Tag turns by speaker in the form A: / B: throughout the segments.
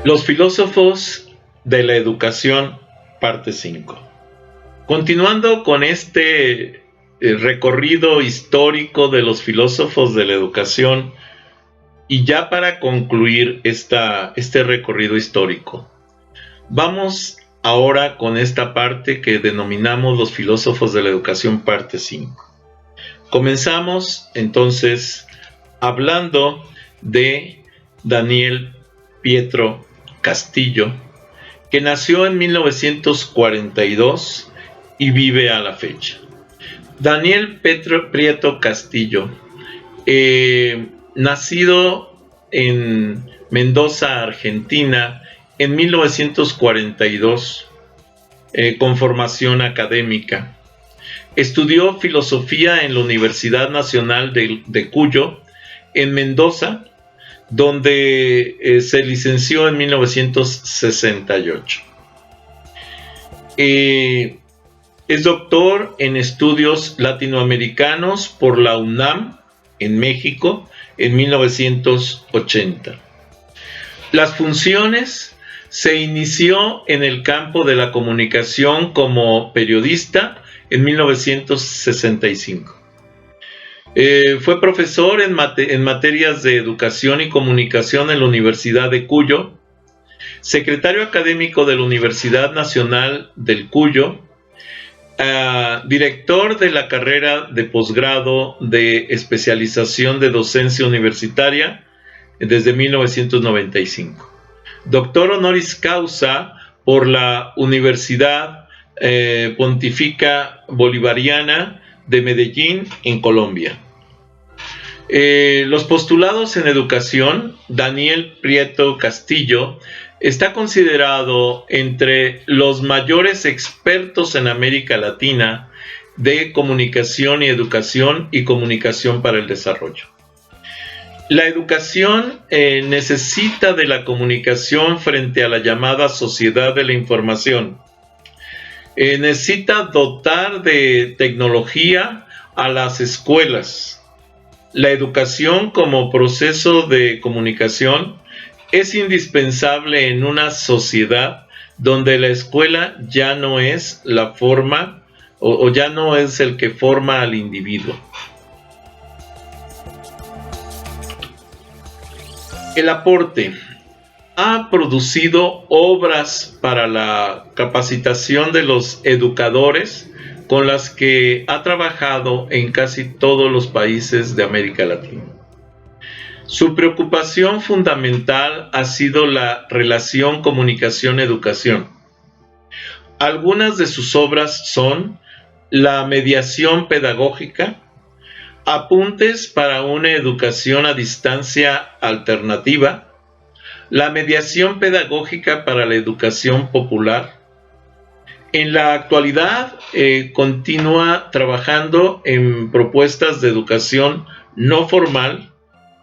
A: Los filósofos de la educación, parte 5. Continuando con este recorrido histórico de los filósofos de la educación, y ya para concluir este recorrido histórico, vamos ahora con esta parte que denominamos los filósofos de la educación, parte 5. Comenzamos entonces hablando de Daniel Pietro Castillo, que nació en 1942 y vive a la fecha. Daniel Prieto Castillo, nacido en Mendoza, Argentina, en 1942, con formación académica. Estudió filosofía en la Universidad Nacional de Cuyo, en Mendoza, donde se licenció en 1968. Es doctor en estudios latinoamericanos por la UNAM en México en 1980. Las funciones: se inició en el campo de la comunicación como periodista en 1965. Fue profesor en materias de educación y comunicación en la Universidad de Cuyo, secretario académico de la Universidad Nacional del Cuyo, director de la carrera de posgrado de especialización de docencia universitaria desde 1995. Doctor honoris causa por la Universidad Pontificia Bolivariana de Medellín, en Colombia. Los postulados en educación: Daniel Prieto Castillo está considerado entre los mayores expertos en América Latina de comunicación y educación y comunicación para el desarrollo. La educación necesita de la comunicación frente a la llamada sociedad de la información. Necesita dotar de tecnología a las escuelas. La educación como proceso de comunicación es indispensable en una sociedad donde la escuela ya no es la forma o ya no es el que forma al individuo. El aporte: ha producido obras para la capacitación de los educadores con las que ha trabajado en casi todos los países de América Latina. Su preocupación fundamental ha sido la relación comunicación-educación. Algunas de sus obras son La mediación pedagógica, Apuntes para una educación a distancia alternativa, La mediación pedagógica para la educación popular. En la actualidad continúa trabajando en propuestas de educación no formal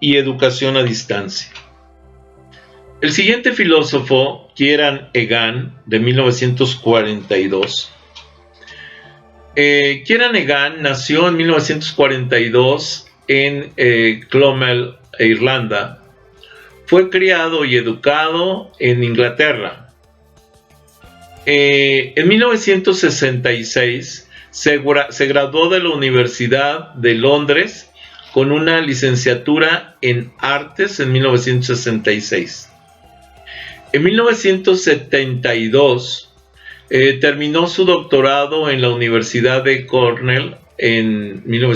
A: y educación a distancia. El siguiente filósofo, Kieran Egan, de 1942. Kieran Egan nació en 1942 en Clonmel, Irlanda. Fue criado y educado en Inglaterra. En 1966 se graduó de la Universidad de Londres con una licenciatura en artes en 1966. En 1972 terminó su doctorado en la Universidad de Cornell en la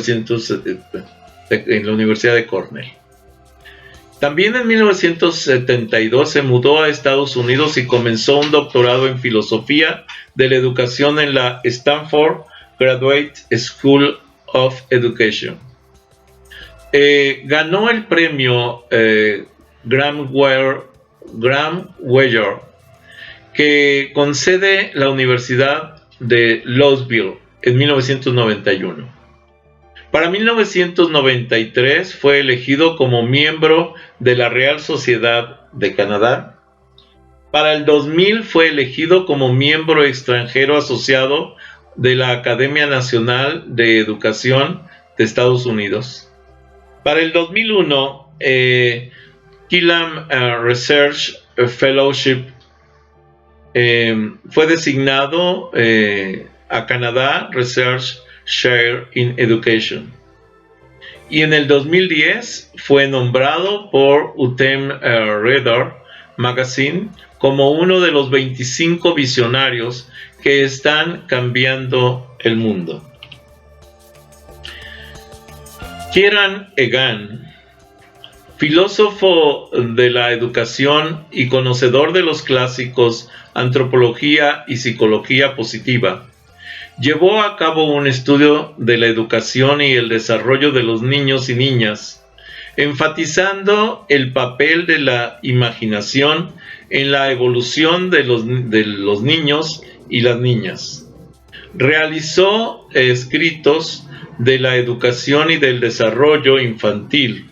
A: Universidad de Cornell. También en 1972 se mudó a Estados Unidos y comenzó un doctorado en filosofía de la educación en la Stanford Graduate School of Education. Ganó el premio Graham Weyer, que concede la Universidad de Louisville en 1991. Para 1993 fue elegido como miembro de la Real Sociedad de Canadá. Para el 2000 fue elegido como miembro extranjero asociado de la Academia Nacional de Educación de Estados Unidos. Para el 2001, Killam Research Fellowship. Fue designado a Canadá Research Chair in Education. Y en el 2010 fue nombrado por UTEM Reader Magazine como uno de los 25 visionarios que están cambiando el mundo. Kieran Egan, filósofo de la educación y conocedor de los clásicos Antropología y Psicología Positiva, llevó a cabo un estudio de la educación y el desarrollo de los niños y niñas, enfatizando el papel de la imaginación en la evolución de los niños y las niñas. Realizó escritos de la educación y del desarrollo infantil.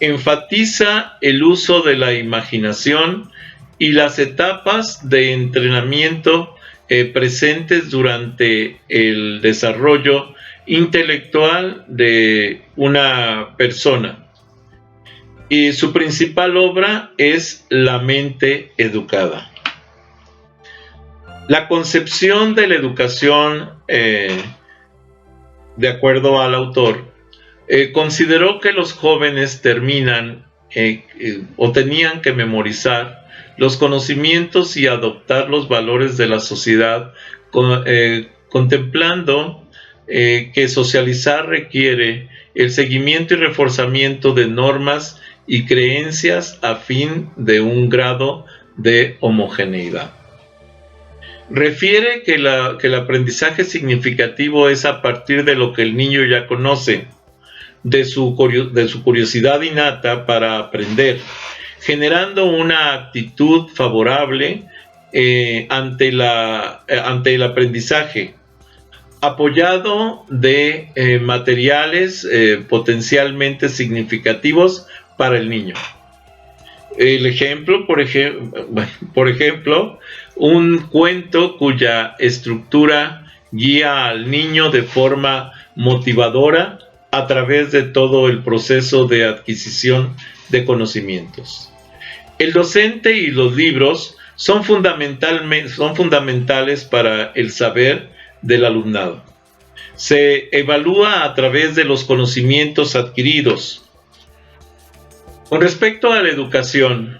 A: Enfatiza el uso de la imaginación y las etapas de entrenamiento presentes durante el desarrollo intelectual de una persona. Y su principal obra es La mente educada. La concepción de la educación, de acuerdo al autor, consideró que los jóvenes tenían que memorizar los conocimientos y adoptar los valores de la sociedad, contemplando que socializar requiere el seguimiento y reforzamiento de normas y creencias a fin de un grado de homogeneidad. Refiere que el aprendizaje significativo es a partir de lo que el niño ya conoce, de su curiosidad innata para aprender, generando una actitud favorable ante el aprendizaje, apoyado de materiales potencialmente significativos para el niño. Por ejemplo, un cuento cuya estructura guía al niño de forma motivadora a través de todo el proceso de adquisición de conocimientos. El docente y los libros son fundamentales para el saber del alumnado. Se evalúa a través de los conocimientos adquiridos. Con respecto a la educación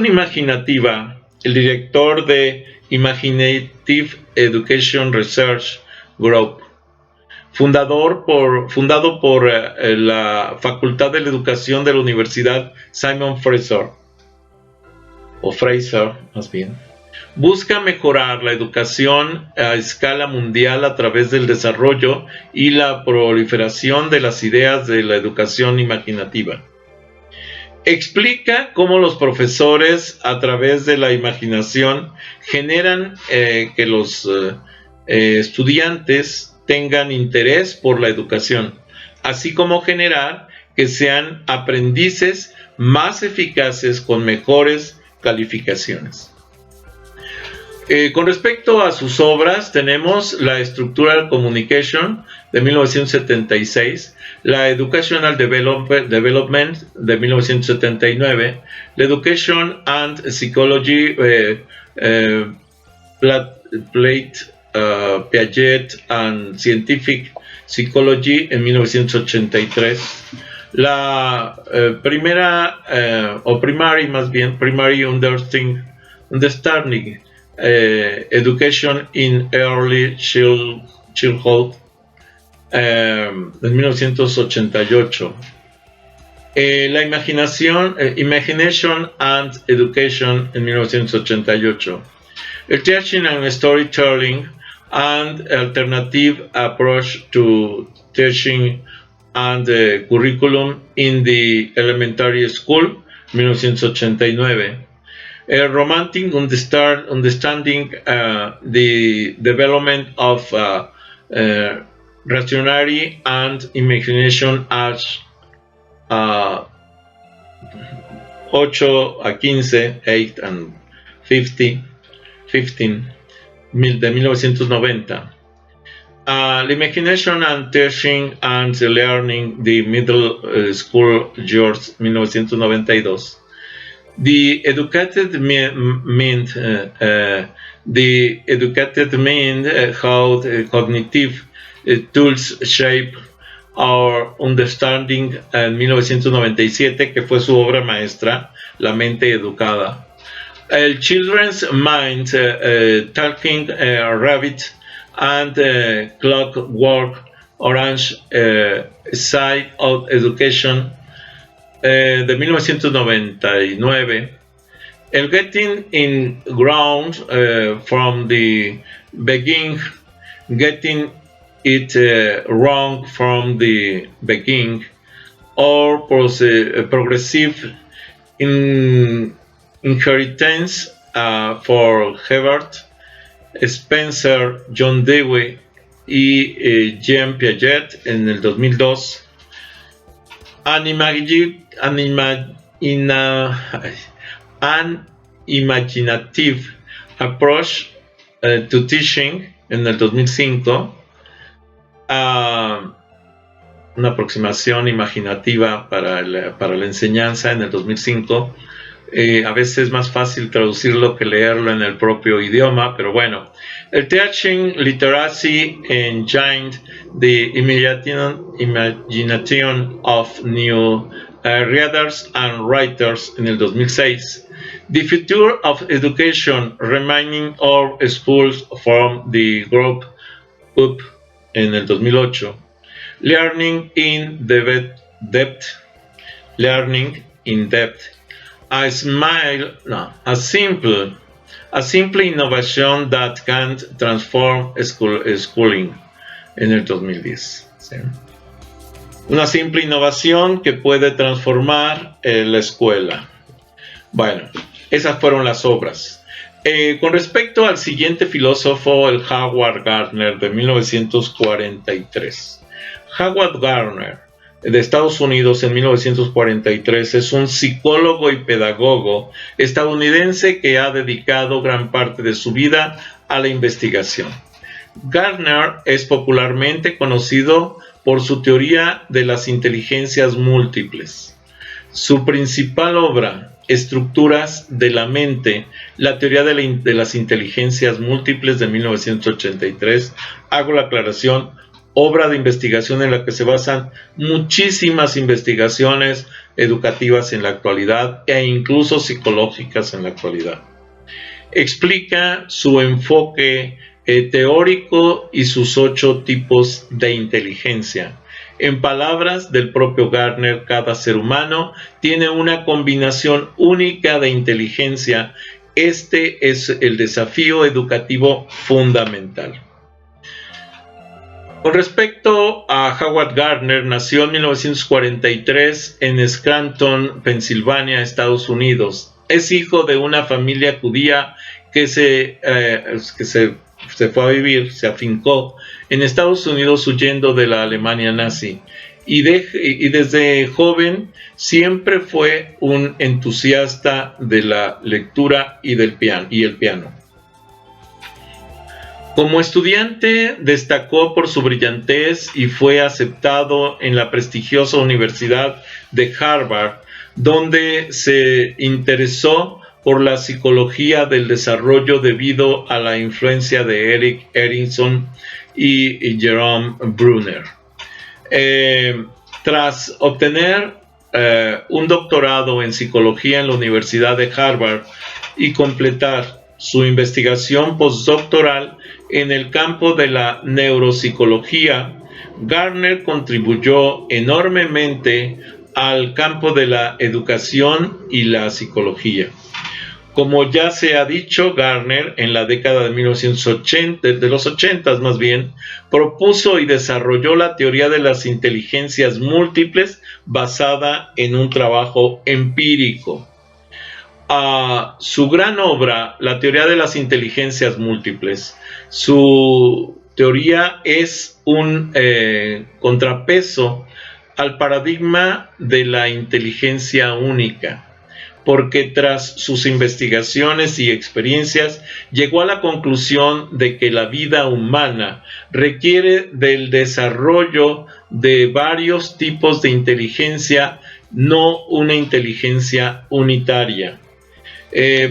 A: imaginativa, el director de Imaginative Education Research Group, fundado por la Facultad de la Educación de la Universidad Simon Fraser, busca mejorar la educación a escala mundial a través del desarrollo y la proliferación de las ideas de la educación imaginativa. Explica cómo los profesores, a través de la imaginación, generan que los estudiantes tengan interés por la educación, así como generar que sean aprendices más eficaces con mejores calificaciones. Con respecto a sus obras, tenemos la Structural Communication de 1976, la Educational Development de 1979, la Education and Psychology, Piaget and Scientific Psychology en 1983, la Primary Understanding Education in Early Childhood en 1988, la Imagination and Education en 1988, el Teaching and Storytelling and Alternative Approach to Teaching and Curriculum in the Elementary School, 1989. Romantic Understanding the Development of Rationality and Imagination as 8 and 15 de 1990. The Imagination and Teaching and Learning the Middle School Years, 1992. The educated mind, how cognitive tools shape our understanding en 1997, que fue su obra maestra, La mente educada. El Children's Mind, Talking Rabbit and Clockwork Orange, Side of Education, de 1999. El Getting in Ground, from the Beginning, Getting it Wrong from the Beginning, or Progressive Inheritance, for Herbert Spencer, John Dewey y Jean Piaget en el 2002. An Imaginative Approach to Teaching en el 2005. Una aproximación imaginativa para la enseñanza en el 2005. A veces es más fácil traducirlo que leerlo en el propio idioma, pero bueno. El Teaching Literacy Engine, the Imagination of New Readers and Writers en el 2006. The Future of Education, Remaining Our Schools from the Group Up en el 2008. Learning in Depth, Learning in Depth. A simple innovation that can transform schooling en el 2010. ¿Sí? Una simple innovación que puede transformar la escuela. Bueno, esas fueron las obras. Con respecto al siguiente filósofo, el Howard Gardner de 1943. Howard Gardner, de Estados Unidos en 1943, es un psicólogo y pedagogo estadounidense que ha dedicado gran parte de su vida a la investigación. Gardner es popularmente conocido por su teoría de las inteligencias múltiples. Su principal obra, Estructuras de la mente, la teoría de las inteligencias múltiples de 1983, hago la aclaración, obra de investigación en la que se basan muchísimas investigaciones educativas en la actualidad e incluso psicológicas en la actualidad. Explica su enfoque teórico y sus 8 tipos de inteligencia. En palabras del propio Gardner, cada ser humano tiene una combinación única de inteligencia. Este es el desafío educativo fundamental. Con respecto a Howard Gardner, nació en 1943 en Scranton, Pensilvania, Estados Unidos. Es hijo de una familia judía que se fue a vivir, se afincó en Estados Unidos huyendo de la Alemania nazi. Y desde joven siempre fue un entusiasta de la lectura y el piano. Como estudiante destacó por su brillantez y fue aceptado en la prestigiosa Universidad de Harvard, donde se interesó por la psicología del desarrollo debido a la influencia de Erik Erikson y Jerome Bruner. Tras obtener un doctorado en psicología en la Universidad de Harvard y completar su investigación postdoctoral en el campo de la neuropsicología, Gardner contribuyó enormemente al campo de la educación y la psicología. Como ya se ha dicho, Gardner en la década de 1980, de los 80 más bien, propuso y desarrolló la teoría de las inteligencias múltiples basada en un trabajo empírico. Su gran obra, la teoría de las inteligencias múltiples, su teoría es un contrapeso al paradigma de la inteligencia única, porque tras sus investigaciones y experiencias llegó a la conclusión de que la vida humana requiere del desarrollo de varios tipos de inteligencia, no una inteligencia unitaria.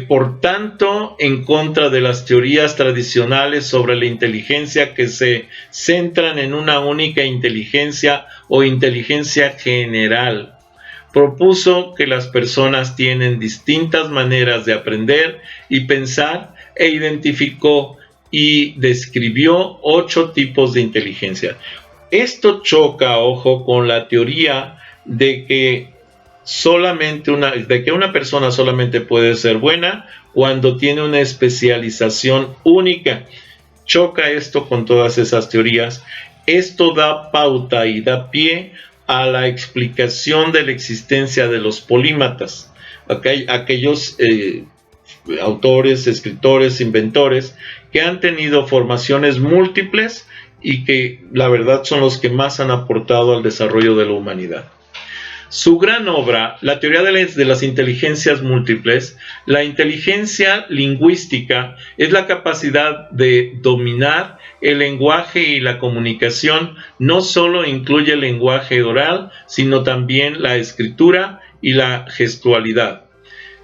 A: Por tanto, en contra de las teorías tradicionales sobre la inteligencia que se centran en una única inteligencia o inteligencia general, propuso que las personas tienen distintas maneras de aprender y pensar e identificó y describió 8 tipos de inteligencia. Esto choca, ojo, con la teoría de que una persona solamente puede ser buena cuando tiene una especialización única. Choca esto con todas esas teorías. Esto da pauta y da pie a la explicación de la existencia de los polímatas, aquellos autores, escritores, inventores que han tenido formaciones múltiples y que la verdad son los que más han aportado al desarrollo de la humanidad. Su gran obra, La teoría de las inteligencias múltiples, la inteligencia lingüística es la capacidad de dominar el lenguaje y la comunicación. No solo incluye el lenguaje oral, sino también la escritura y la gestualidad.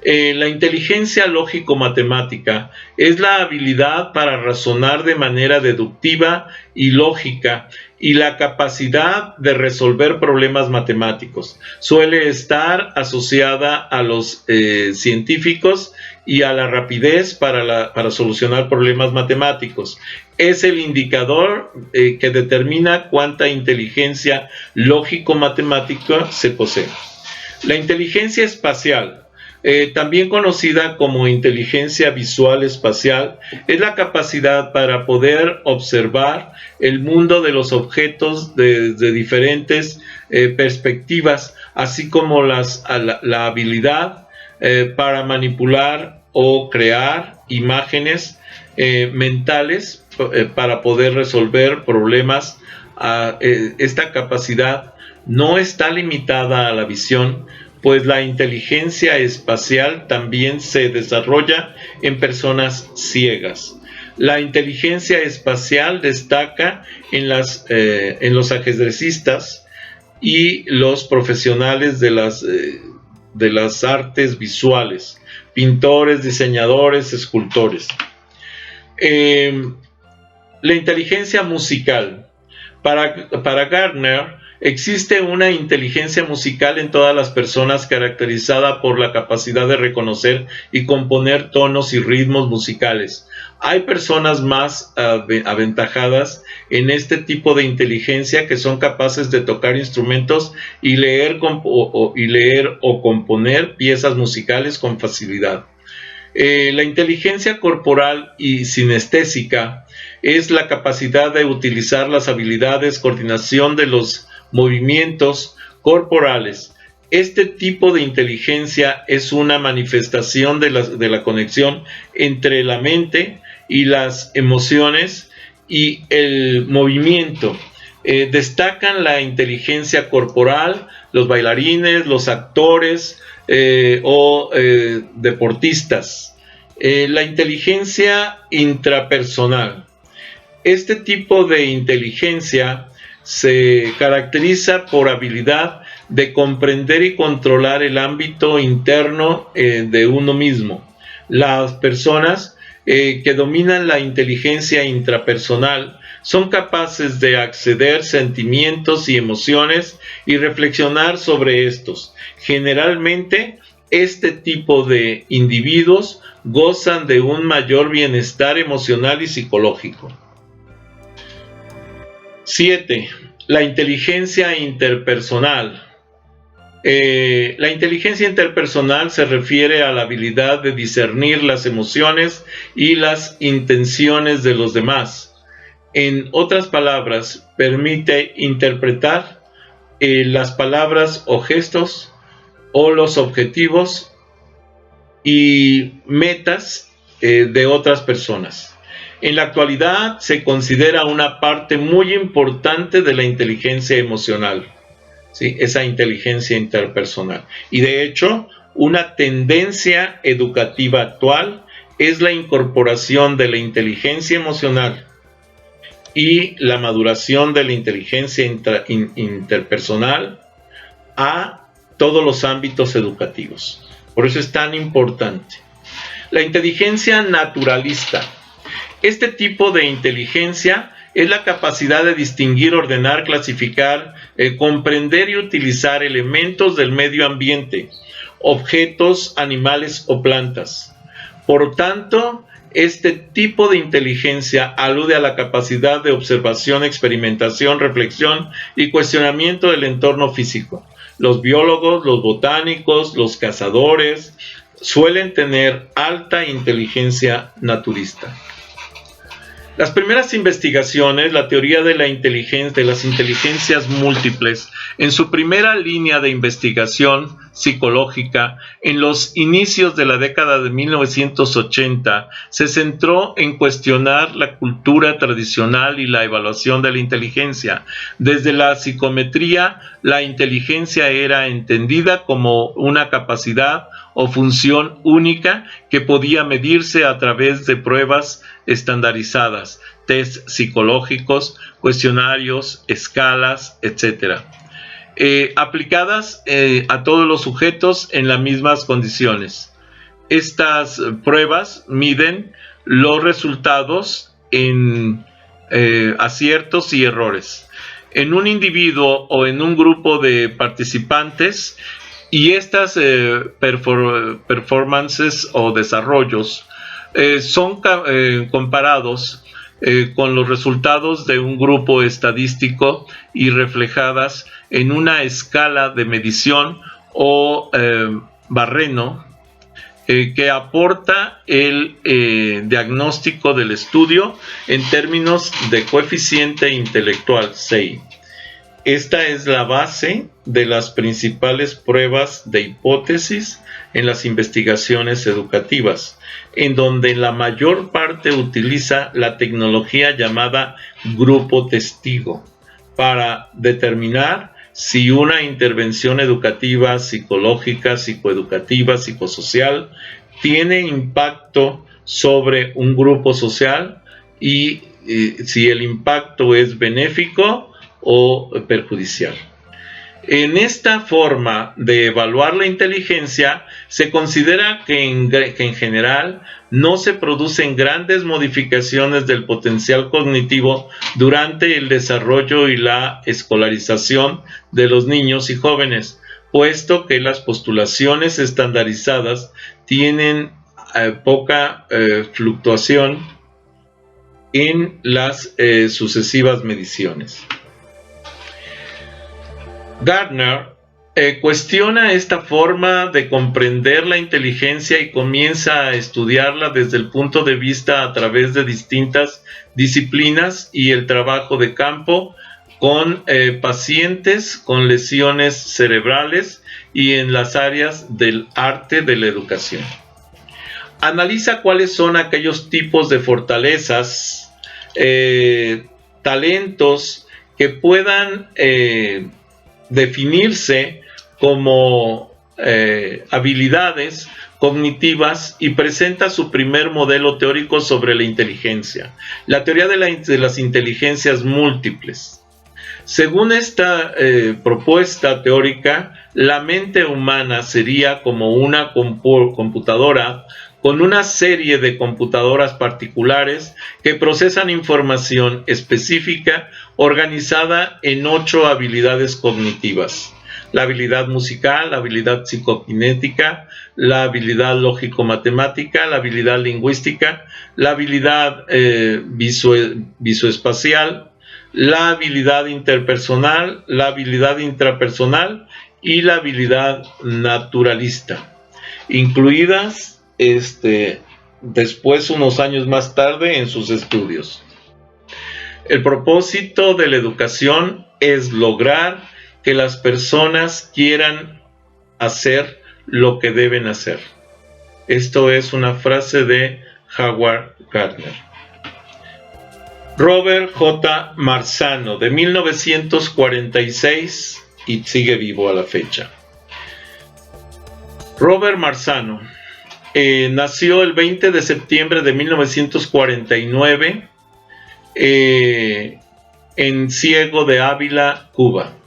A: La inteligencia lógico-matemática es la habilidad para razonar de manera deductiva y lógica y la capacidad de resolver problemas matemáticos. Suele estar asociada a los científicos y a la rapidez para solucionar problemas matemáticos. Es el indicador que determina cuánta inteligencia lógico-matemática se posee. La inteligencia espacial, también conocida como inteligencia visual espacial, es la capacidad para poder observar el mundo de los objetos desde diferentes perspectivas, así como la habilidad para manipular o crear imágenes mentales para poder resolver problemas. Esta capacidad no está limitada a la visión, pues la inteligencia espacial también se desarrolla en personas ciegas. La inteligencia espacial destaca en los ajedrecistas y los profesionales de las artes visuales, pintores, diseñadores, escultores. La inteligencia musical. Para Gardner, existe una inteligencia musical en todas las personas caracterizada por la capacidad de reconocer y componer tonos y ritmos musicales. Hay personas más aventajadas en este tipo de inteligencia que son capaces de tocar instrumentos y leer o componer piezas musicales con facilidad. La inteligencia corporal y sinestésica es la capacidad de utilizar las habilidades, coordinación de los movimientos corporales. Este tipo de inteligencia es una manifestación de la conexión entre la mente y las emociones y el movimiento. Destacan la inteligencia corporal, los bailarines, los actores o deportistas. La inteligencia intrapersonal. Este tipo de inteligencia se caracteriza por habilidad de comprender y controlar el ámbito interno de uno mismo. Las personas que dominan la inteligencia intrapersonal son capaces de acceder a sentimientos y emociones y reflexionar sobre estos. Generalmente, este tipo de individuos gozan de un mayor bienestar emocional y psicológico. 7. La inteligencia interpersonal. La inteligencia interpersonal se refiere a la habilidad de discernir las emociones y las intenciones de los demás. En otras palabras, permite interpretar las palabras o gestos o los objetivos y metas de otras personas. En la actualidad se considera una parte muy importante de la inteligencia emocional, ¿sí? Esa inteligencia interpersonal. Y de hecho, una tendencia educativa actual es la incorporación de la inteligencia emocional y la maduración de la inteligencia interpersonal a todos los ámbitos educativos. Por eso es tan importante. La inteligencia naturalista. Este tipo de inteligencia es la capacidad de distinguir, ordenar, clasificar, comprender y utilizar elementos del medio ambiente, objetos, animales o plantas. Por tanto, este tipo de inteligencia alude a la capacidad de observación, experimentación, reflexión y cuestionamiento del entorno físico. Los biólogos, los botánicos, los cazadores suelen tener alta inteligencia naturista. Las primeras investigaciones, la teoría de la inteligencia, de las inteligencias múltiples, en su primera línea de investigación psicológica, en los inicios de la década de 1980, se centró en cuestionar la cultura tradicional y la evaluación de la inteligencia. Desde la psicometría, la inteligencia era entendida como una capacidad o función única que podía medirse a través de pruebas estandarizadas, test psicológicos, cuestionarios, escalas, etc. Aplicadas a todos los sujetos en las mismas condiciones. Estas pruebas miden los resultados en aciertos y errores en un individuo o en un grupo de participantes, y estas performances o desarrollos son comparados con los resultados de un grupo estadístico y reflejadas en una escala de medición o barreno que aporta el diagnóstico del estudio en términos de coeficiente intelectual, CEI. Esta es la base de las principales pruebas de hipótesis en las investigaciones educativas, en donde la mayor parte utiliza la tecnología llamada grupo testigo para determinar si una intervención educativa, psicológica, psicoeducativa, psicosocial tiene impacto sobre un grupo social y si el impacto es benéfico o perjudicial. En esta forma de evaluar la inteligencia, se considera que en general no se producen grandes modificaciones del potencial cognitivo durante el desarrollo y la escolarización de los niños y jóvenes, puesto que las postulaciones estandarizadas tienen poca fluctuación en las sucesivas mediciones. Gardner cuestiona esta forma de comprender la inteligencia y comienza a estudiarla desde el punto de vista a través de distintas disciplinas y el trabajo de campo con pacientes con lesiones cerebrales y en las áreas del arte de la educación. Analiza cuáles son aquellos tipos de fortalezas, talentos que puedan definirse como habilidades cognitivas y presenta su primer modelo teórico sobre la inteligencia, la teoría de las inteligencias múltiples. Según esta propuesta teórica, la mente humana sería como una computadora con una serie de computadoras particulares que procesan información específica organizada en 8 habilidades cognitivas: la habilidad musical, la habilidad psicoquinética, la habilidad lógico-matemática, la habilidad lingüística, la habilidad visoespacial, la habilidad interpersonal, la habilidad intrapersonal y la habilidad naturalista, incluidas después, unos años más tarde, en sus estudios. El propósito de la educación es lograr que las personas quieran hacer lo que deben hacer. Esto es una frase de Howard Gardner. Robert J. Marzano, de 1946, y sigue vivo a la fecha. Robert Marzano nació el 20 de septiembre de 1949 en Ciego de Ávila, Cuba.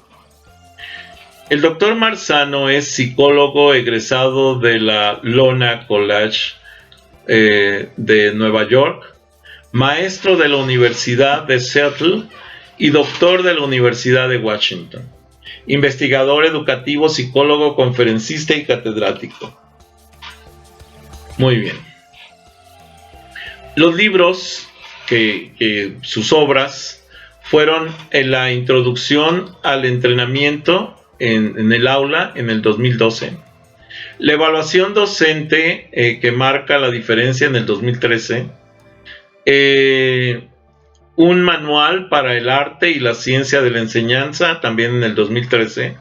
A: El doctor Marzano es psicólogo egresado de la Lona College de Nueva York, maestro de la Universidad de Seattle y doctor de la Universidad de Washington, investigador educativo, psicólogo, conferencista y catedrático. Muy bien. Los libros que sus obras fueron en la introducción al entrenamiento en el aula en el 2012, la evaluación docente que marca la diferencia en el 2013, un manual para el arte y la ciencia de la enseñanza también en el 2013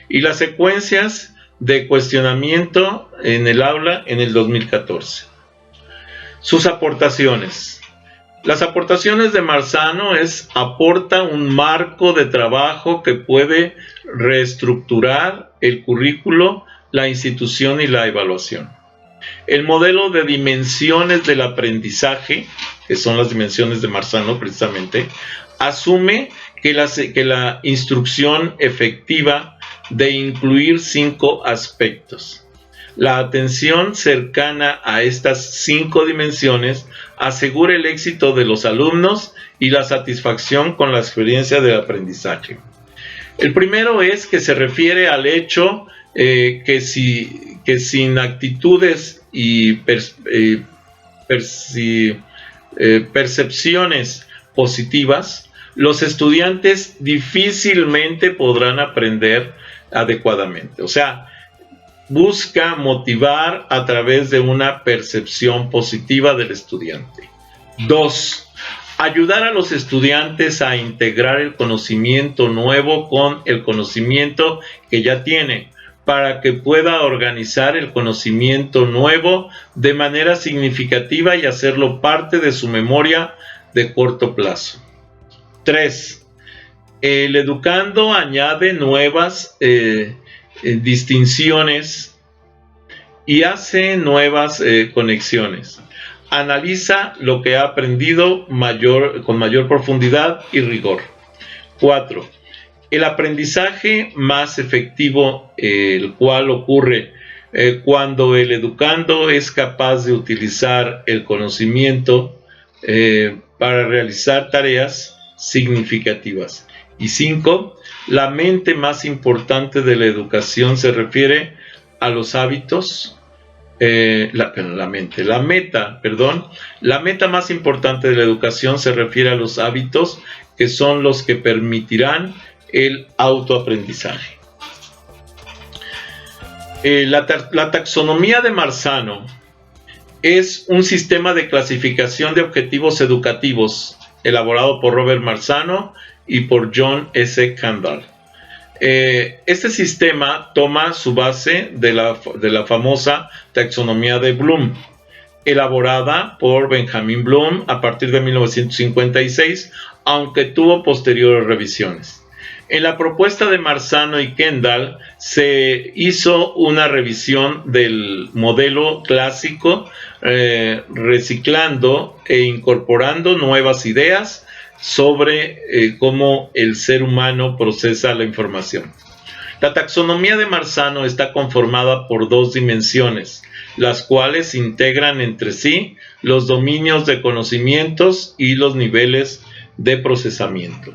A: y las secuencias de cuestionamiento en el aula en el 2014. Sus aportaciones. Las aportaciones de Marzano aporta un marco de trabajo que puede reestructurar el currículo, la institución y la evaluación. El modelo de dimensiones del aprendizaje, que son las dimensiones de Marzano precisamente, asume que la instrucción efectiva de incluir 5 aspectos. La atención cercana a estas 5 dimensiones asegura el éxito de los alumnos y la satisfacción con la experiencia del aprendizaje. El primero es que se refiere al hecho que sin actitudes y percepciones positivas, los estudiantes difícilmente podrán aprender adecuadamente. O sea, busca motivar a través de una percepción positiva del estudiante. 2. Ayudar a los estudiantes a integrar el conocimiento nuevo con el conocimiento que ya tiene, para que pueda organizar el conocimiento nuevo de manera significativa y hacerlo parte de su memoria de corto plazo. 3. El educando añade nuevas distinciones y hace nuevas conexiones. Analiza lo que ha aprendido con mayor profundidad y rigor. 4. El aprendizaje más efectivo, el cual ocurre cuando el educando es capaz de utilizar el conocimiento para realizar tareas significativas. Y 5. La mente más importante de la educación se refiere a los hábitos. La meta más importante de la educación se refiere a los hábitos, que son los que permitirán el autoaprendizaje. La taxonomía de Marzano es un sistema de clasificación de objetivos educativos elaborado por Robert Marzano y por John S. Kandel. Este sistema toma su base de la famosa taxonomía de Bloom, elaborada por Benjamin Bloom a partir de 1956, aunque tuvo posteriores revisiones. En la propuesta de Marzano y Kandel se hizo una revisión del modelo clásico, reciclando e incorporando nuevas ideas sobre cómo el ser humano procesa la información. La taxonomía de Marzano está conformada por 2 dimensiones, las cuales integran entre sí los dominios de conocimientos y los niveles de procesamiento.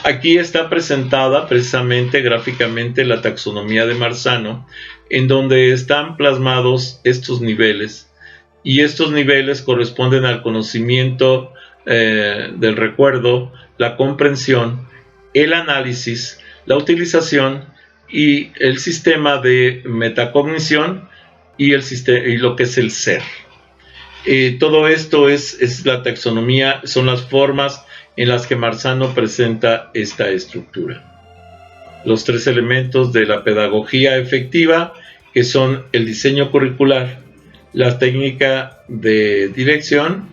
A: Aquí está presentada precisamente gráficamente la taxonomía de Marzano, en donde están plasmados estos niveles, y estos niveles corresponden al conocimiento del recuerdo, la comprensión, el análisis, la utilización y el sistema de metacognición y lo que es el ser. Todo esto es la taxonomía, son las formas en las que Marzano presenta esta estructura. Los 3 elementos de la pedagogía efectiva, que son el diseño curricular, la técnica de dirección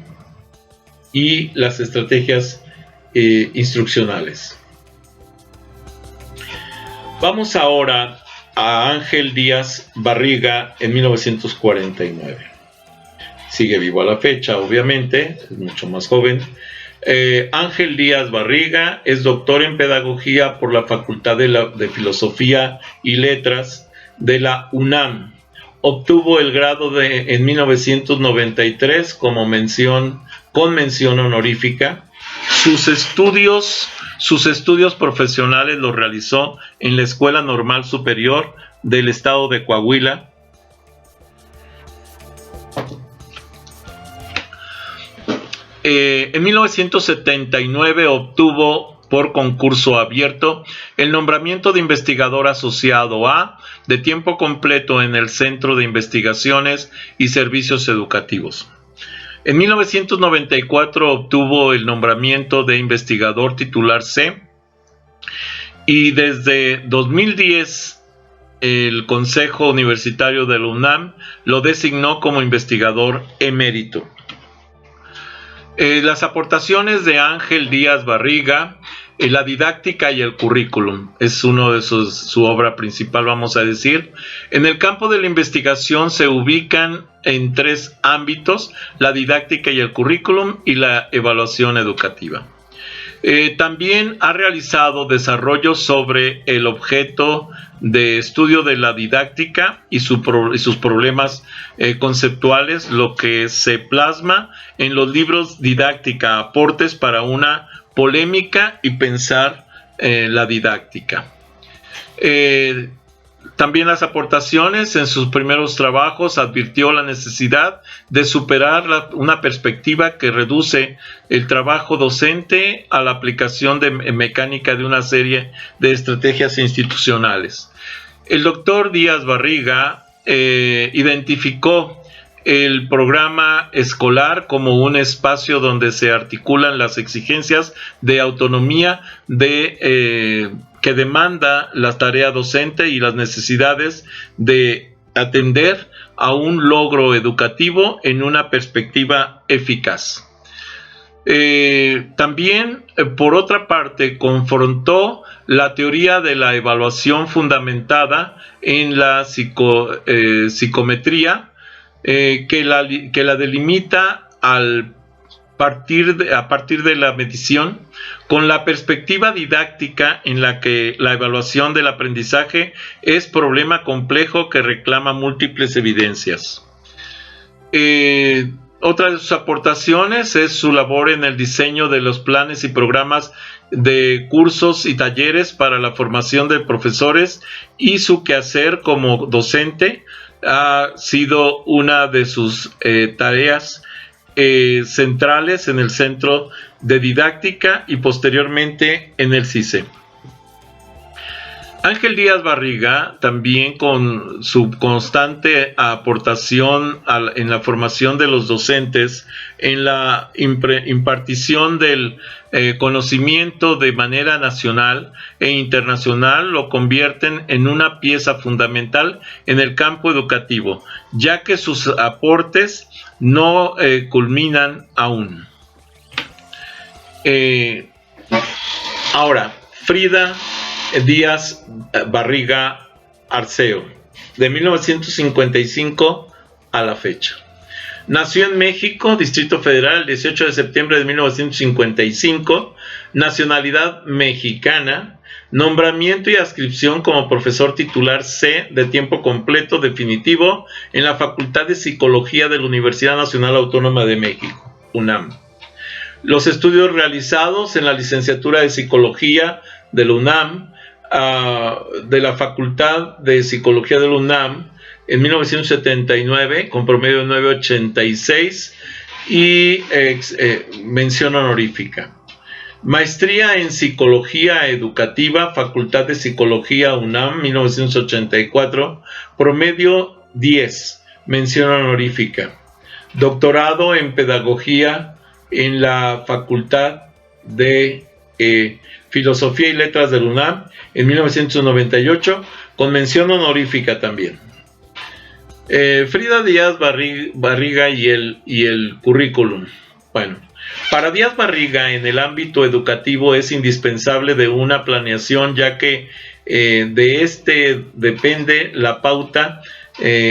A: y las estrategias instruccionales. Vamos ahora a Ángel Díaz Barriga en 1949. Sigue vivo a la fecha, obviamente, es mucho más joven. Ángel Díaz Barriga es doctor en pedagogía por la Facultad de Filosofía y Letras de la UNAM, obtuvo el grado en 1993 con mención honorífica. Sus estudios profesionales los realizó en la Escuela Normal Superior del Estado de Coahuila. En 1979 obtuvo por concurso abierto el nombramiento de investigador asociado A de tiempo completo en el Centro de Investigaciones y Servicios Educativos. En 1994 obtuvo el nombramiento de investigador titular C y desde 2010 el Consejo Universitario de la UNAM lo designó como investigador emérito. Las aportaciones de Ángel Díaz Barriga, la didáctica y el currículum, es uno de su obra principal, vamos a decir. En el campo de la investigación se ubican en 3 ámbitos: la didáctica y el currículum y la evaluación educativa. También ha realizado desarrollos sobre el objeto de estudio de la didáctica y sus problemas conceptuales, lo que se plasma en los libros Didáctica, aportes para una polémica y pensar la didáctica. También las aportaciones en sus primeros trabajos advirtió la necesidad de superar una perspectiva que reduce el trabajo docente a la aplicación mecánica de una serie de estrategias institucionales. El doctor Díaz Barriga identificó el programa escolar como un espacio donde se articulan las exigencias de autonomía que demanda la tarea docente y las necesidades de atender a un logro educativo en una perspectiva eficaz. También, por otra parte, confrontó la teoría de la evaluación fundamentada en la psicometría, que la delimita a partir de la medición, con la perspectiva didáctica en la que la evaluación del aprendizaje es problema complejo que reclama múltiples evidencias. Otra de sus aportaciones es su labor en el diseño de los planes y programas de cursos y talleres para la formación de profesores, y su quehacer como docente ha sido una de sus tareas centrales en el Centro de Didáctica y posteriormente en el CICE. Ángel Díaz Barriga, también con su constante aportación en la formación de los docentes, en la impartición del conocimiento de manera nacional e internacional, lo convierten en una pieza fundamental en el campo educativo, ya que sus aportes no culminan aún. Ahora, Frida Díaz Barriga Arceo, de 1955 a la fecha. Nació en México, Distrito Federal, el 18 de septiembre de 1955, nacionalidad mexicana, nombramiento y adscripción como profesor titular C de tiempo completo definitivo en la Facultad de Psicología de la Universidad Nacional Autónoma de México, UNAM. Los estudios realizados en la licenciatura de Psicología de la UNAM, de la Facultad de Psicología de la UNAM, en 1979, con promedio de 9.86 y mención honorífica. Maestría en Psicología Educativa, Facultad de Psicología UNAM, 1984, promedio 10, mención honorífica. Doctorado en Pedagogía en la Facultad de Filosofía y Letras de la UNAM, en 1998, con mención honorífica también. Frida Díaz Barriga y el currículum. Bueno, para Díaz Barriga, en el ámbito educativo es indispensable de una planeación, ya que de este depende la pauta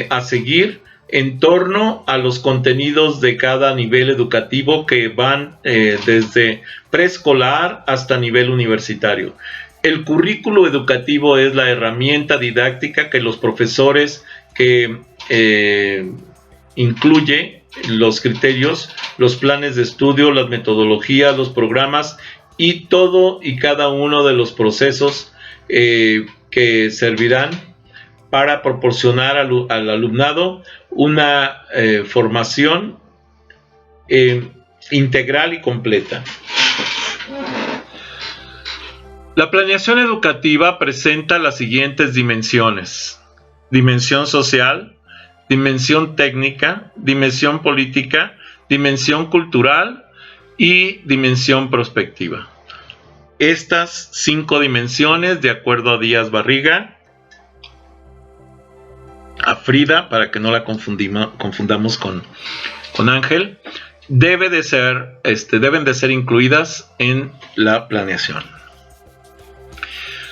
A: a seguir en torno a los contenidos de cada nivel educativo, que van desde preescolar hasta nivel universitario. El currículo educativo es la herramienta didáctica que los profesores que incluye los criterios, los planes de estudio, las metodologías, los programas y todo y cada uno de los procesos que servirán para proporcionar al alumnado una formación integral y completa. La planeación educativa presenta las siguientes dimensiones: dimensión social, dimensión técnica, dimensión política, dimensión cultural y dimensión prospectiva. Estas 5 dimensiones, de acuerdo a Díaz Barriga, a Frida, para que no la confundamos con Ángel, deben de ser incluidas en la planeación.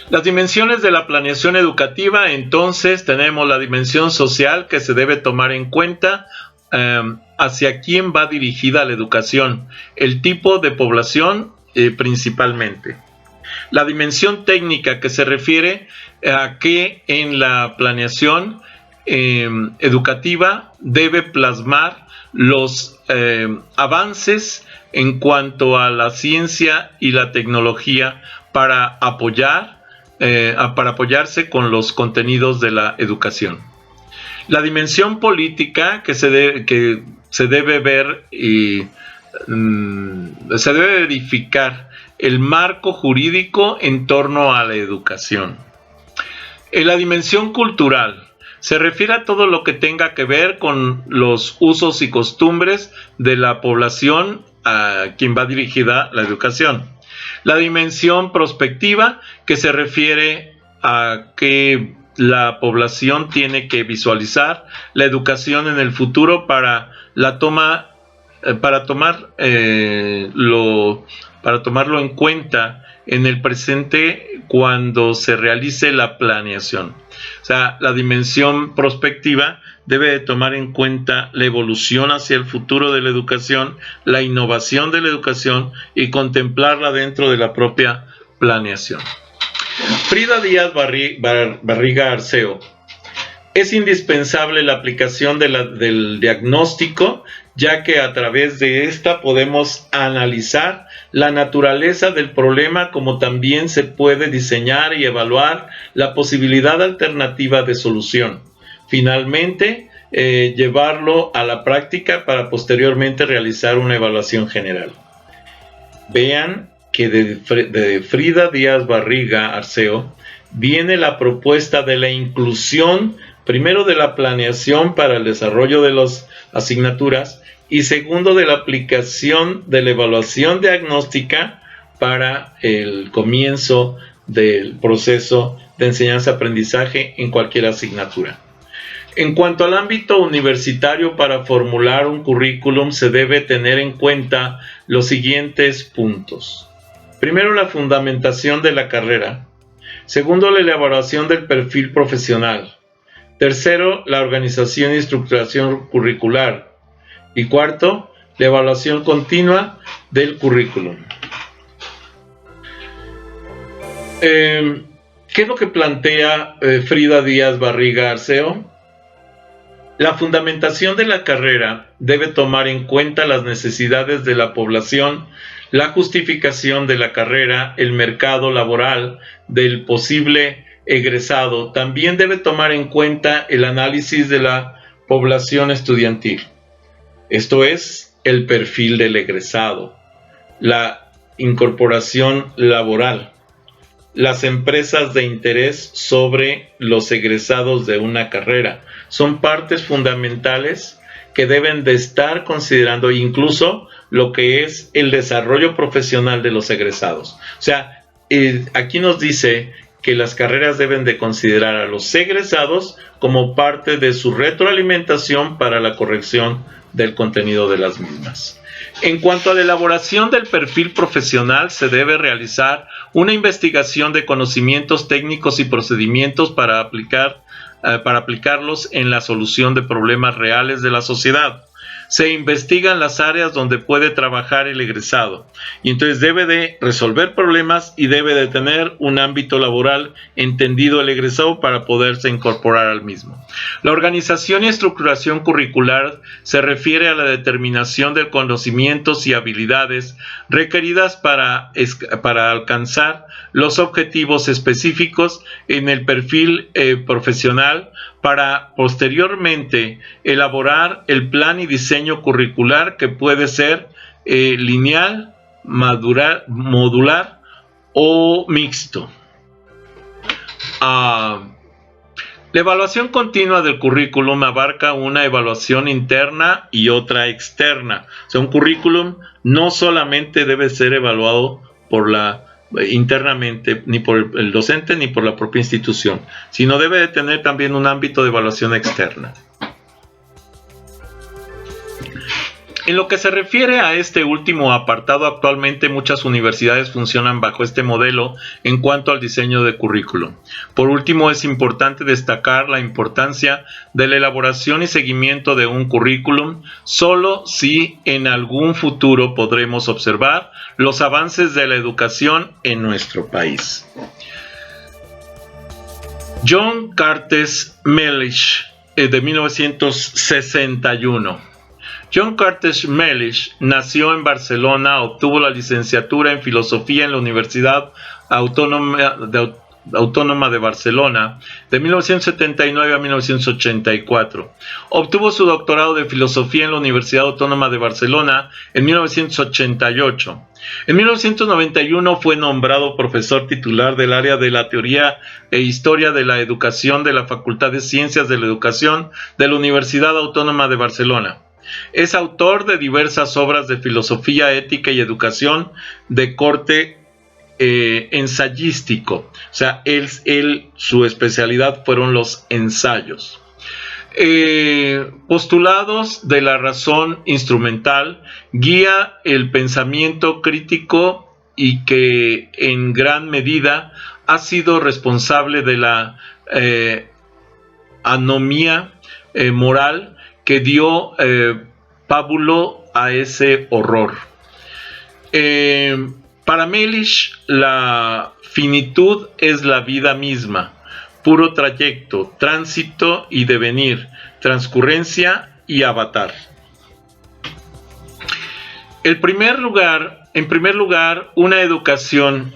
A: Las dimensiones de la planeación educativa, entonces, tenemos la dimensión social, que se debe tomar en cuenta hacia quién va dirigida la educación, el tipo de población principalmente. La dimensión técnica, que se refiere a que en la planeación educativa debe plasmar los avances en cuanto a la ciencia y la tecnología para apoyarse con los contenidos de la educación. La dimensión política, que se debe ver y se debe verificar el marco jurídico en torno a la educación. En la dimensión cultural se refiere a todo lo que tenga que ver con los usos y costumbres de la población a quien va dirigida la educación. La dimensión prospectiva, que se refiere a que la población tiene que visualizar la educación en el futuro para tomarlo en cuenta en el presente cuando se realice la planeación. O sea, la dimensión prospectiva debe de tomar en cuenta la evolución hacia el futuro de la educación, la innovación de la educación y contemplarla dentro de la propia planeación. Frida Díaz Barriga Arceo: es indispensable la aplicación del diagnóstico, ya que a través de esta podemos analizar la naturaleza del problema, como también se puede diseñar y evaluar la posibilidad alternativa de solución. Finalmente, llevarlo a la práctica para posteriormente realizar una evaluación general. Vean que de Frida Díaz Barriga Arceo viene la propuesta de la inclusión, primero de la planeación para el desarrollo de las asignaturas y segundo de la aplicación de la evaluación diagnóstica para el comienzo del proceso de enseñanza-aprendizaje en cualquier asignatura. En cuanto al ámbito universitario, para formular un currículum se debe tener en cuenta los siguientes puntos. Primero, la fundamentación de la carrera. Segundo, la elaboración del perfil profesional. Tercero, la organización y estructuración curricular. Y cuarto, la evaluación continua del currículum. ¿Qué es lo que plantea Frida Díaz Barriga Arceo? La fundamentación de la carrera debe tomar en cuenta las necesidades de la población, la justificación de la carrera, el mercado laboral del posible egresado. También debe tomar en cuenta el análisis de la población estudiantil. Esto es el perfil del egresado, la incorporación laboral, las empresas de interés sobre los egresados de una carrera. Son partes fundamentales que deben de estar considerando incluso lo que es el desarrollo profesional de los egresados. O sea, aquí nos dice que las carreras deben de considerar a los egresados como parte de su retroalimentación para la corrección del contenido de las mismas. En cuanto a la elaboración del perfil profesional, se debe realizar una investigación de conocimientos técnicos y procedimientos para aplicarlos en la solución de problemas reales de la sociedad. se investigan las áreas donde puede trabajar el egresado y entonces debe de resolver problemas y debe de tener un ámbito laboral entendido el egresado para poderse incorporar al mismo. La organización y estructuración curricular se refiere a la determinación de conocimientos y habilidades requeridas para alcanzar los objetivos específicos en el perfil profesional para posteriormente elaborar el plan y diseño curricular que puede ser lineal, modular o mixto. La evaluación continua del currículum abarca una evaluación interna y otra externa. O sea, un currículum no solamente debe ser evaluado internamente, ni por el docente ni por la propia institución, sino debe de tener también un ámbito de evaluación externa. En lo que se refiere a este último apartado, actualmente muchas universidades funcionan bajo este modelo en cuanto al diseño de currículum. Por último, es importante destacar la importancia de la elaboración y seguimiento de un currículum, solo si en algún futuro podremos observar los avances de la educación en nuestro país. John Curtis Mellish, de 1961. John Curtis Mellish nació en Barcelona, obtuvo la licenciatura en Filosofía en la Universidad Autónoma de Barcelona de 1979 a 1984. Obtuvo su doctorado de Filosofía en la Universidad Autónoma de Barcelona en 1988. En 1991 fue nombrado profesor titular del área de la Teoría e Historia de la Educación de la Facultad de Ciencias de la Educación de la Universidad Autónoma de Barcelona. Es autor de diversas obras de filosofía, ética y educación de corte ensayístico. O sea, su especialidad fueron los ensayos. Postulados de la razón instrumental, guía el pensamiento crítico y que en gran medida ha sido responsable de la anomía moral que dio pábulo a ese horror. Para Mellish, la finitud es la vida misma, puro trayecto, tránsito y devenir, transcurrencia y avatar. En primer lugar, una educación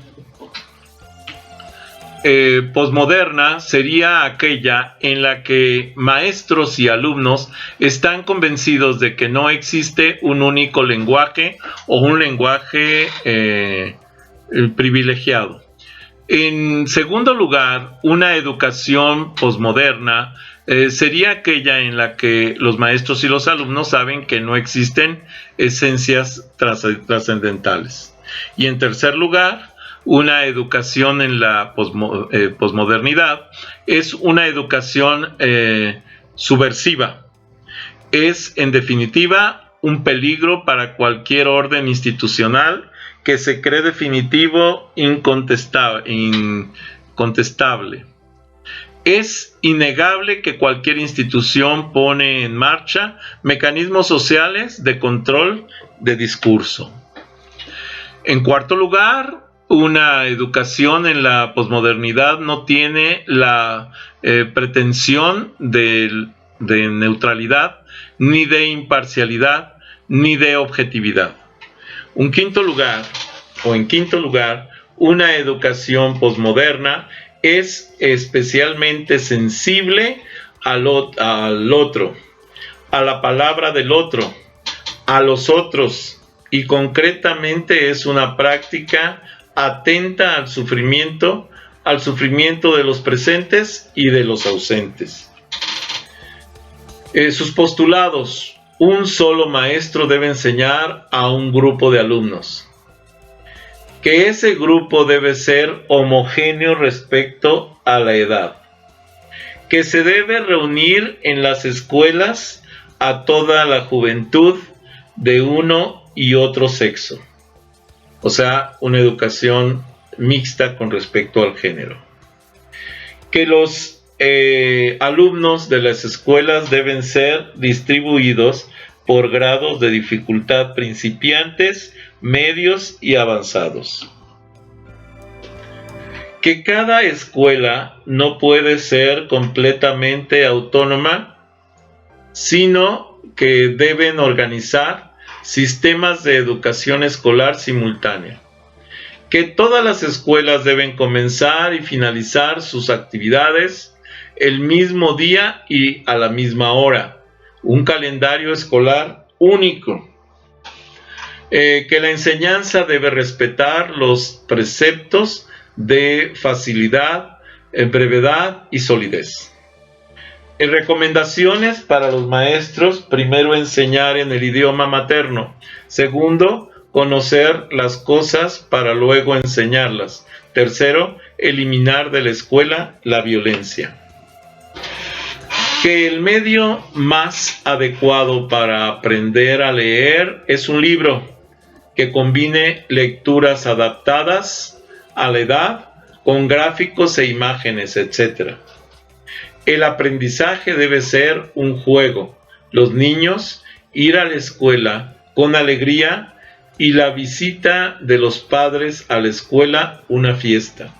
A: posmoderna sería aquella en la que maestros y alumnos están convencidos de que no existe un único lenguaje o un lenguaje privilegiado. En segundo lugar, una educación posmoderna sería aquella en la que los maestros y los alumnos saben que no existen esencias trascendentales. Y en tercer lugar, una educación en la posmodernidad es una educación subversiva. Es, en definitiva, un peligro para cualquier orden institucional que se cree definitivo, incontestable. Es innegable que cualquier institución pone en marcha mecanismos sociales de control de discurso. En cuarto lugar, una educación en la posmodernidad no tiene la pretensión de neutralidad, ni de imparcialidad, ni de objetividad. En quinto lugar, una educación posmoderna es especialmente sensible al otro, a la palabra del otro, a los otros, y concretamente es una práctica atenta al sufrimiento de los presentes y de los ausentes. Sus postulados: un solo maestro debe enseñar a un grupo de alumnos, que ese grupo debe ser homogéneo respecto a la edad, que se debe reunir en las escuelas a toda la juventud de uno y otro sexo. O sea, una educación mixta con respecto al género. Que los alumnos de las escuelas deben ser distribuidos por grados de dificultad principiantes, medios y avanzados. Que cada escuela no puede ser completamente autónoma, sino que deben organizar sistemas de educación escolar simultánea. Que todas las escuelas deben comenzar y finalizar sus actividades el mismo día y a la misma hora. Un calendario escolar único. Que la enseñanza debe respetar los preceptos de facilidad, brevedad y solidez. Recomendaciones para los maestros: primero, enseñar en el idioma materno. Segundo, conocer las cosas para luego enseñarlas. Tercero, eliminar de la escuela la violencia. Que el medio más adecuado para aprender a leer es un libro que combine lecturas adaptadas a la edad con gráficos e imágenes, etc. El aprendizaje debe ser un juego. Los niños ir a la escuela con alegría y la visita de los padres a la escuela una fiesta.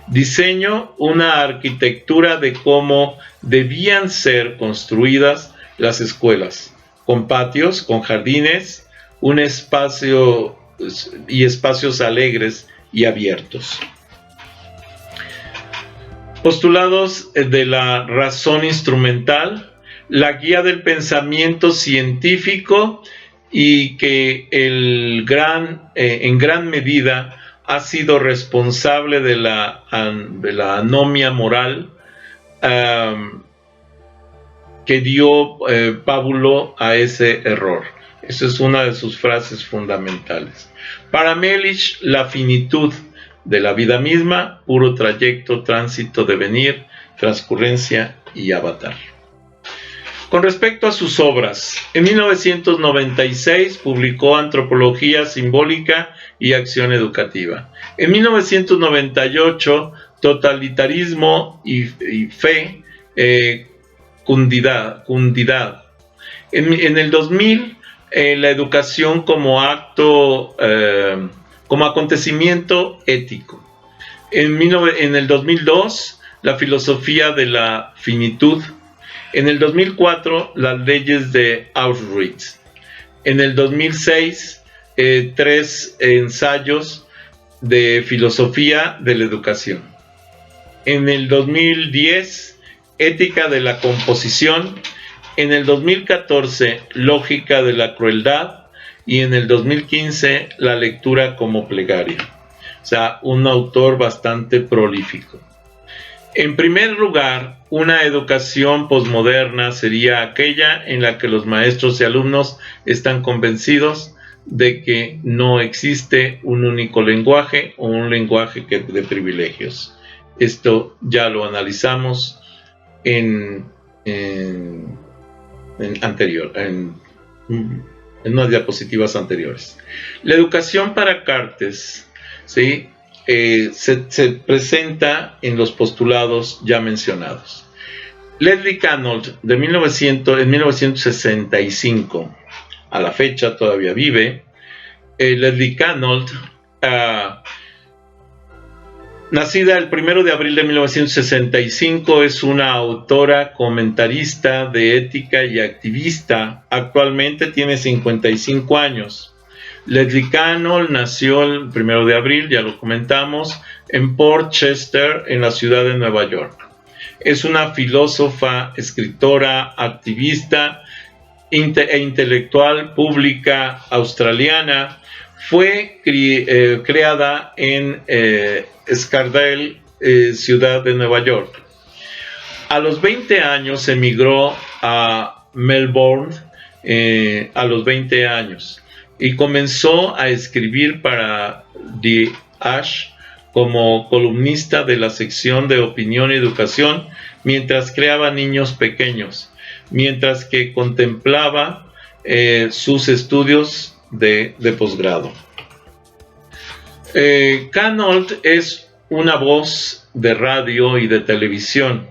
A: Diseño una arquitectura de cómo debían ser construidas las escuelas, con patios, con jardines, un espacio y espacios alegres y abiertos. Postulados de la razón instrumental, la guía del pensamiento científico, y que en gran medida ha sido responsable de la anomia moral que dio pábulo a ese error. Esa es una de sus frases fundamentales. Para Melich, la finitud de la vida misma, puro trayecto, tránsito, devenir, transcurrencia y avatar. Con respecto a sus obras, en 1996 publicó Antropología Simbólica y Acción Educativa. En 1998, Totalitarismo y Fe, Cundidad. En el 2000, la educación como acto, como acontecimiento ético. En el 2002, la filosofía de la finitud. En el 2004, las leyes de Auschwitz. En el 2006, 3 ensayos de filosofía de la educación. En el 2010, ética de la composición. En el 2014, lógica de la crueldad. Y en el 2015, la lectura como plegaria. O sea, un autor bastante prolífico. En primer lugar, una educación posmoderna sería aquella en la que los maestros y alumnos están convencidos de que no existe un único lenguaje o un lenguaje de privilegios. Esto ya lo analizamos en unas diapositivas anteriores. La educación para Cartes, ¿sí?, se presenta en los postulados ya mencionados. Leslie Canold, en 1965, a la fecha todavía vive. Leslie Canold, nacida el 1 de abril de 1965, es una autora, comentarista de ética y activista. Actualmente tiene 55 años. Leslie Canold nació el 1 de abril, ya lo comentamos, en Port Chester, en la ciudad de Nueva York. Es una filósofa, escritora, activista e intelectual pública australiana. Fue creada en Scarsdale, ciudad de Nueva York. A los 20 años emigró a Melbourne, a los 20 años. Y comenzó a escribir para The Age como columnista de la sección de opinión y educación, mientras creaba niños pequeños, mientras que contemplaba sus estudios de posgrado. Canold es una voz de radio y de televisión.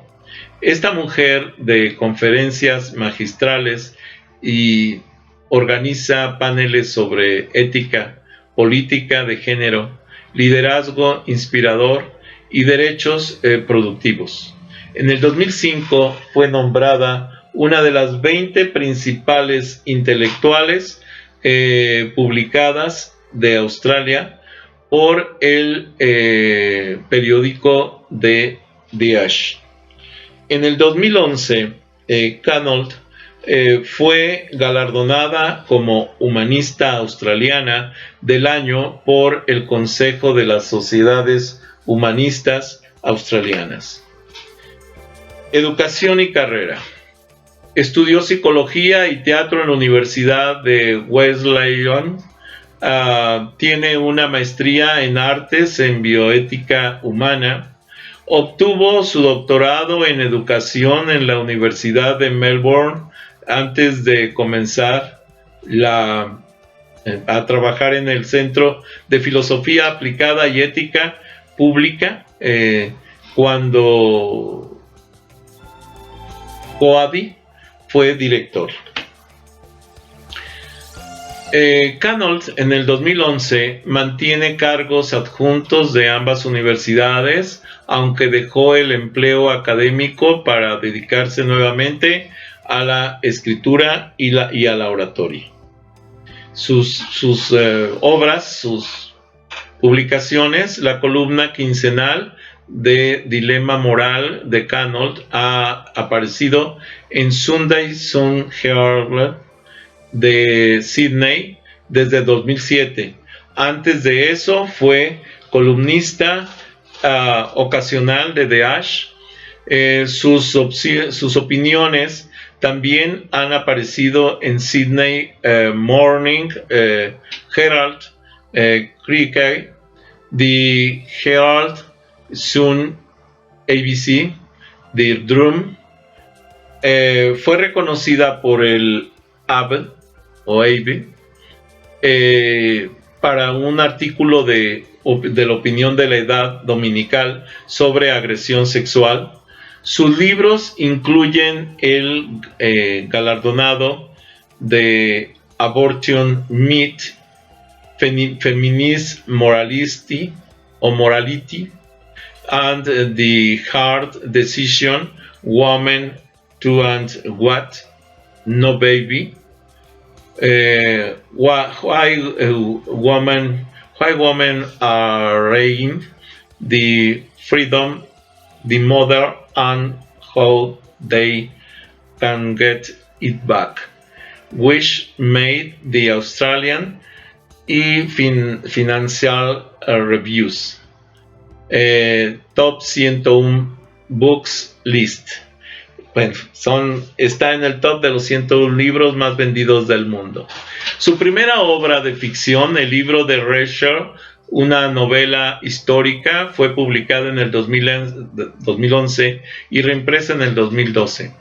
A: Esta mujer de conferencias magistrales y organiza paneles sobre ética, política de género, liderazgo inspirador y derechos productivos. En el 2005 fue nombrada una de las 20 principales intelectuales publicadas de Australia por el periódico The Age. En el 2011, Canold fue galardonada como Humanista Australiana del Año por el Consejo de las Sociedades Humanistas Australianas. Educación y carrera. Estudió psicología y teatro en la Universidad de Wesleyan. Tiene una maestría en artes en bioética humana. Obtuvo su doctorado en educación en la Universidad de Melbourne antes de comenzar a trabajar en el Centro de Filosofía Aplicada y Ética Pública cuando Coady fue director. Canold en el 2011 mantiene cargos adjuntos de ambas universidades, aunque dejó el empleo académico para dedicarse nuevamente a la escritura y a la oratoria. Sus obras, sus publicaciones, la columna quincenal de Dilema Moral de Canold ha aparecido en Sunday Sun Herald de Sydney desde 2007. Antes de eso fue columnista ocasional de The Age. Sus opiniones también han aparecido en Sydney Morning Herald, Cricket, The Herald Sun, ABC, The Drum. Fue reconocida por el AB para un artículo de la opinión de la edad dominical sobre agresión sexual. Sus libros incluyen el galardonado de Abortion Myth, Feminist Morality and the Hard Decision, Woman to and What, No Baby, why women are raising, the freedom, the mother, and how they can get it back, which made the Australian y Financial Reviews Top 101 Books List. Bueno, está en el top de los 101 libros más vendidos del mundo. Su primera obra de ficción, el libro de Rachel, una novela histórica, fue publicada en el 2011 y reimpresa en el 2012.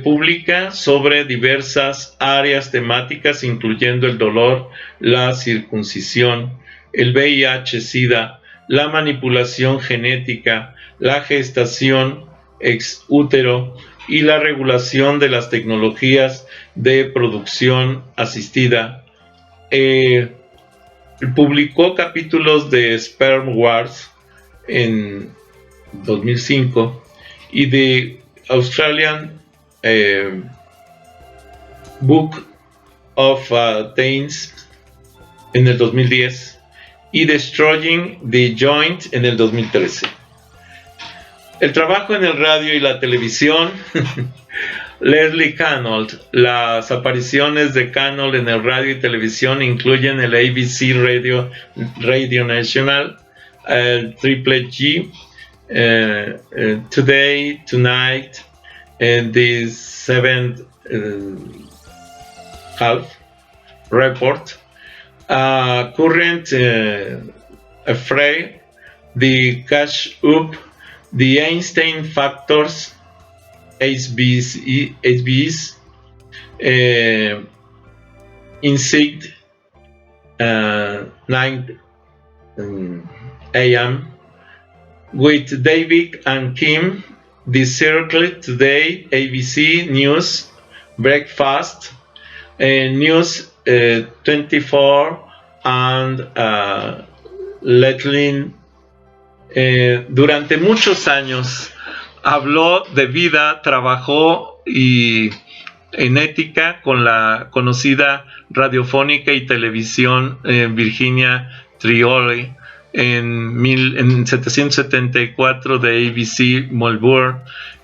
A: Publica sobre diversas áreas temáticas, incluyendo el dolor, la circuncisión, el VIH-Sida, la manipulación genética, la gestación ex útero y la regulación de las tecnologías de producción asistida. Publicó capítulos de Sperm Wars en 2005 y de Australian Book of Things en el 2010 y Destroying the Joint en el 2013. El trabajo en el radio y la televisión. Leslie Canold. Las apariciones de Canold en el radio y televisión incluyen el ABC Radio National, el Triple G, Today, Tonight, The Seventh Half Report, Current Affair, The Cash Up, The Einstein Factors, HBS, Insight, 9 a.m. with David and Kim, The Circle, Today, ABC News, Breakfast, News 24 and Letlin. Durante muchos años habló de vida, trabajó en ética con la conocida radiofónica y televisión Virginia Trioli en 1774 de ABC Melbourne,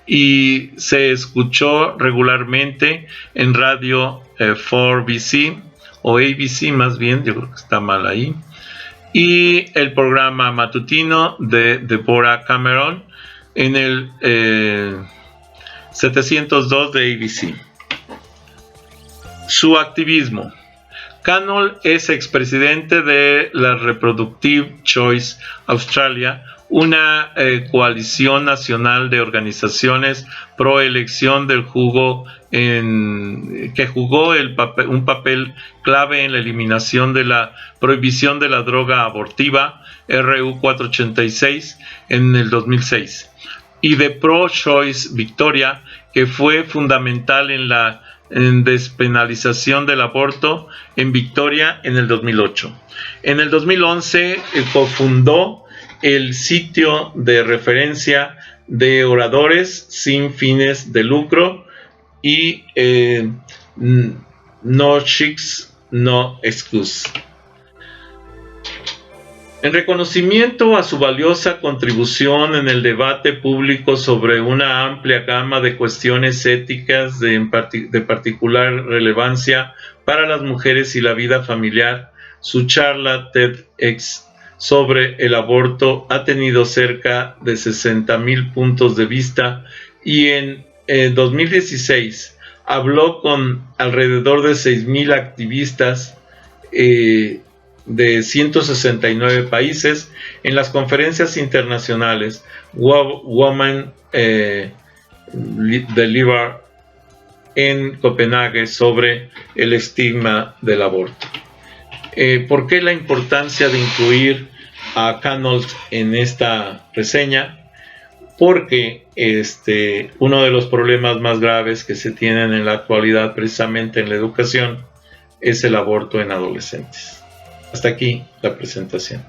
A: y se escuchó regularmente en radio 4BC o ABC más bien, yo creo que está mal ahí, y el programa matutino de Deborah Cameron en el 702 de ABC. Su activismo. Cannell es expresidente de la Reproductive Choice Australia, una coalición nacional de organizaciones pro elección que jugó un papel clave en la eliminación de la prohibición de la droga abortiva RU 486 en el 2006, y de Pro Choice Victoria, que fue fundamental en la despenalización del aborto en Victoria en el 2008. En el 2011 cofundó el sitio de referencia de oradores sin fines de lucro y No Chicks, No Excuse. En reconocimiento a su valiosa contribución en el debate público sobre una amplia gama de cuestiones éticas de particular relevancia para las mujeres y la vida familiar, su charla TEDx sobre el aborto ha tenido cerca de 60,000 puntos de vista, y en 2016 habló con alrededor de 6,000 activistas de 169 países en las conferencias internacionales Women Deliver en Copenhague sobre el estigma del aborto. ¿Por qué la importancia de incluir a Cannell en esta reseña? Porque uno de los problemas más graves que se tienen en la actualidad, precisamente en la educación, es el aborto en adolescentes. Hasta aquí la presentación.